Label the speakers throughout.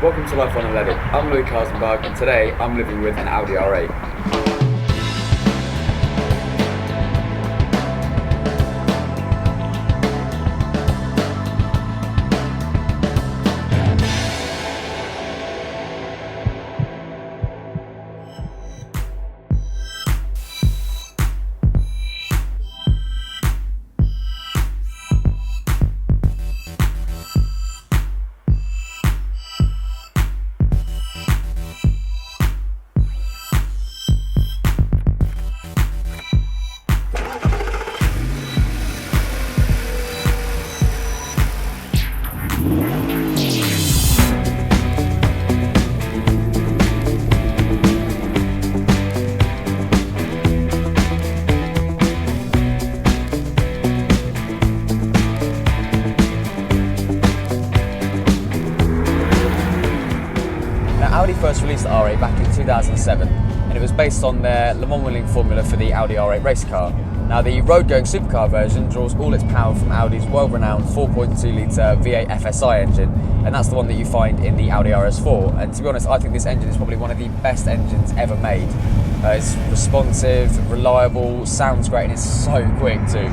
Speaker 1: Welcome to Life On Unleaded. I'm Louis Carsenberg and today I'm living with an Audi R8. Audi first released the R8 back in 2007 and it was based on their Le Mans winning formula for the Audi R8 race car. Now the road-going supercar version draws all its power from Audi's well-renowned 4.2 litre V8 FSI engine, and that's the one that you find in the Audi RS4. And to be honest, I think this engine is probably one of the best engines ever made. It's responsive, reliable, sounds great, and it's so quick too.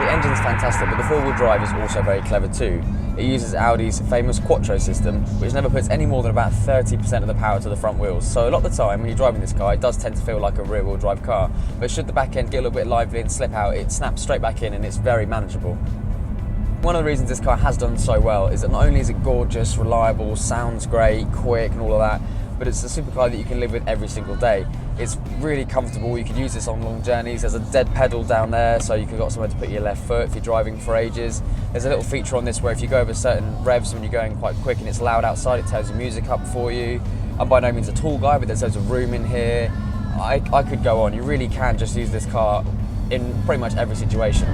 Speaker 1: The engine's fantastic, but the four-wheel drive is also very clever too. It uses Audi's famous Quattro system, which never puts any more than about 30% of the power to the front wheels. So a lot of the time when you're driving this car, it does tend to feel like a rear-wheel drive car. But should the back end get a little bit lively and slip out, it snaps straight back in and it's very manageable. One of the reasons this car has done so well is that not only is it gorgeous, reliable, sounds great, quick and all of that, but it's a supercar that you can live with every single day. It's really comfortable. You could use this on long journeys. There's a dead pedal down there, so you can got somewhere to put your left foot if you're driving for ages. There's a little feature on this where if you go over certain revs when you're going quite quick and it's loud outside, it turns your music up for you. I'm by no means a tall guy, but there's loads of room in here. I could go on. You really can just use this car in pretty much every situation.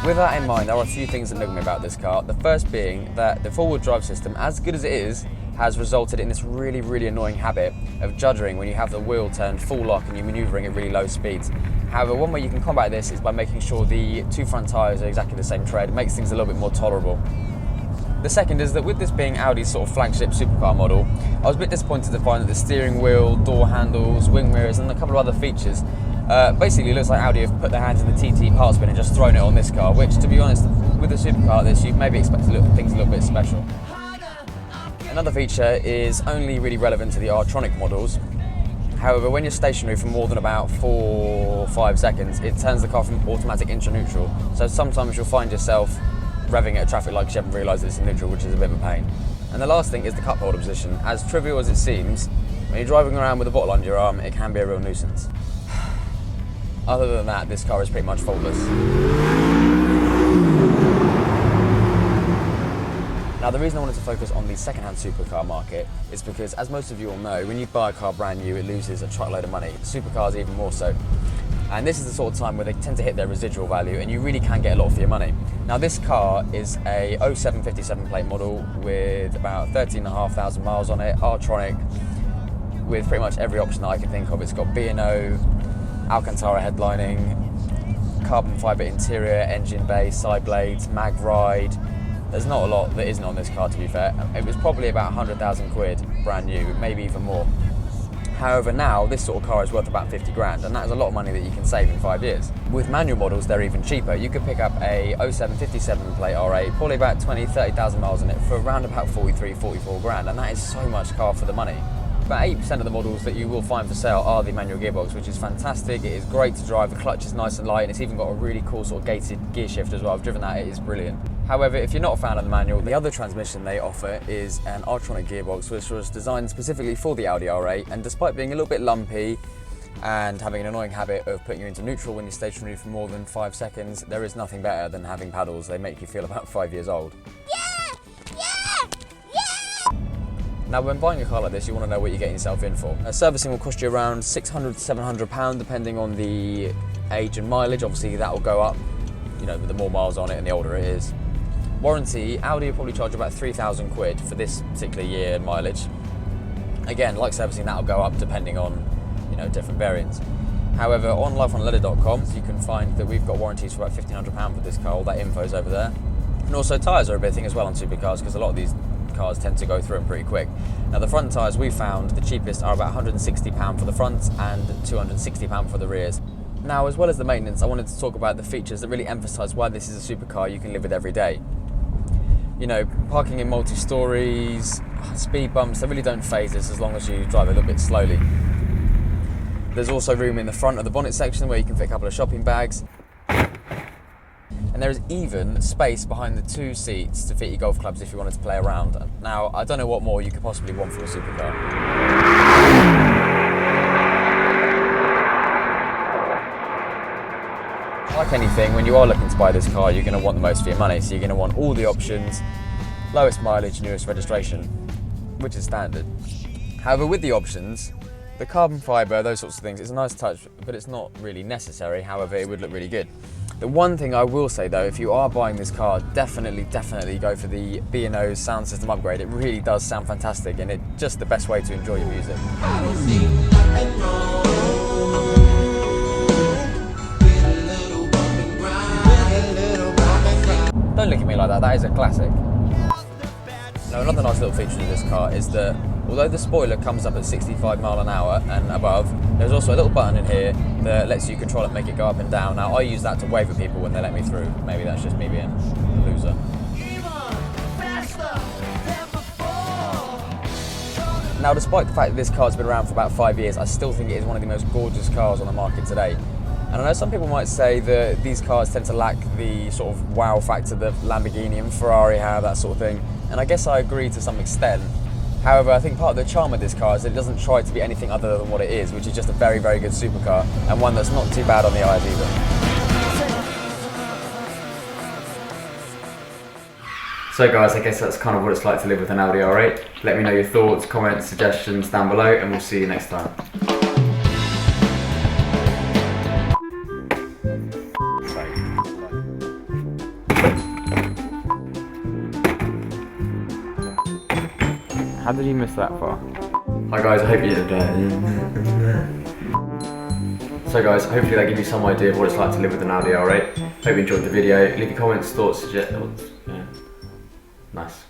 Speaker 1: With that in mind, there are a few things that annoy me about this car. The first being that the four-wheel drive system, as good as it is, has resulted in this really annoying habit of juddering when you have the wheel turned full lock and you're manoeuvring at really low speeds. However, one way you can combat this is by making sure the two front tyres are exactly the same tread. It makes things a little bit more tolerable. The second is that with this being Audi's sort of flagship supercar model, I was a bit disappointed to find that the steering wheel, door handles, wing mirrors and a couple of other features basically looks like Audi have put their hands in the TT parts bin and just thrown it on this car, which to be honest, with a supercar like this, you maybe expect to look things a little bit special. Another feature is only really relevant to the R-tronic models. However, when you're stationary for more than about 4 or 5 seconds, it turns the car from automatic into neutral. So sometimes you'll find yourself revving at traffic lights you haven't realised it's in neutral, which is a bit of a pain. And the last thing is the cup holder position. As trivial as it seems, when you're driving around with a bottle under your arm, it can be a real nuisance. Other than that, this car is pretty much faultless. Now, the reason I wanted to focus on the second-hand supercar market is because, as most of you all know, when you buy a car brand new, it loses a truckload of money. Supercars even more so. And this is the sort of time where they tend to hit their residual value and you really can get a lot for your money. Now, this car is a 07 57 plate model with about 13,500 miles on it, R-tronic, with pretty much every option that I can think of. It's got B&O, Alcantara headlining, carbon fibre interior, engine bay, side blades, mag ride. There's not a lot that isn't on this car, to be fair. It was probably about 100,000 quid brand new, maybe even more. However, now this sort of car is worth about 50 grand, and that is a lot of money that you can save in 5 years. With manual models, they're even cheaper. You could pick up a 07 57 plate R8, probably about 20-30,000 miles on it for around about 43-44 grand, and that is so much car for the money. About 80% of the models that you will find for sale are the manual gearbox, which is fantastic. It is great to drive, the clutch is nice and light, and it's even got a really cool sort of gated gear shift as well. I've driven that, it is brilliant. However, if you're not a fan of the manual, the other transmission they offer is an R-tronic gearbox, which was designed specifically for the Audi R8, and despite being a little bit lumpy and having an annoying habit of putting you into neutral when you're stationary for more than 5 seconds, there is nothing better than having paddles. They make you feel about 5 years old. Now, when buying a car like this, you want to know what you're getting yourself in for. Servicing will cost you around £600 to £700 depending on the age and mileage. Obviously, that will go up, you know, with the more miles on it and the older it is. Warranty, Audi will probably charge about 3,000 quid for this particular year mileage. Again, like servicing, that will go up depending on, you know, different variants. However, on lifeonunleaded.com you can find that we've got warranties for about £1,500 for this car. All that info's over there. And also tyres are a big thing as well on supercars, because a lot of these cars tend to go through them pretty quick. Now the front tyres we found, the cheapest are about £160 for the front and £260 for the rears. Now, as well as the maintenance, I wanted to talk about the features that really emphasise why this is a supercar you can live with every day. You know, parking in multi-stories, speed bumps, they really don't faze us as long as you drive a little bit slowly. There's also room in the front of the bonnet section where you can fit a couple of shopping bags. And there is even space behind the 2 seats to fit your golf clubs if you wanted to play around. Now, I don't know what more you could possibly want from a supercar. Like anything, when you are looking to buy this car, you're going to want the most for your money. So you're going to want all the options, lowest mileage, newest registration, which is standard. However, with the options, the carbon fibre, those sorts of things, it's a nice touch, but it's not really necessary. However, it would look really good. The one thing I will say though, if you are buying this car, definitely go for the B&O's sound system upgrade. It really does sound fantastic, and it's just the best way to enjoy your music. Don't look at me like that, that is a classic. Now, another nice little feature of this car is that although the spoiler comes up at 65 mile an hour and above, there's also a little button in here that lets you control it, make it go up and down. Now, I use that to wave at people when they let me through. Maybe that's just me being a loser. Now, despite the fact that this car's been around for about 5 years, I still think it is one of the most gorgeous cars on the market today. And I know some people might say that these cars tend to lack the sort of wow factor that Lamborghini and Ferrari have, that sort of thing. And I guess I agree to some extent. However, I think part of the charm of this car is that it doesn't try to be anything other than what it is, which is just a very, very good supercar, and one that's not too bad on the eyes either. So guys, I guess that's kind of what it's like to live with an Audi R8. Let me know your thoughts, comments, suggestions down below, and we'll see you next time. How did you miss that far? Hi guys, I hope you did. So guys, hopefully that gives you some idea of what it's like to live with an Audi R8. Hope you enjoyed the video. Leave your comments, thoughts, suggestions. Yeah. Nice.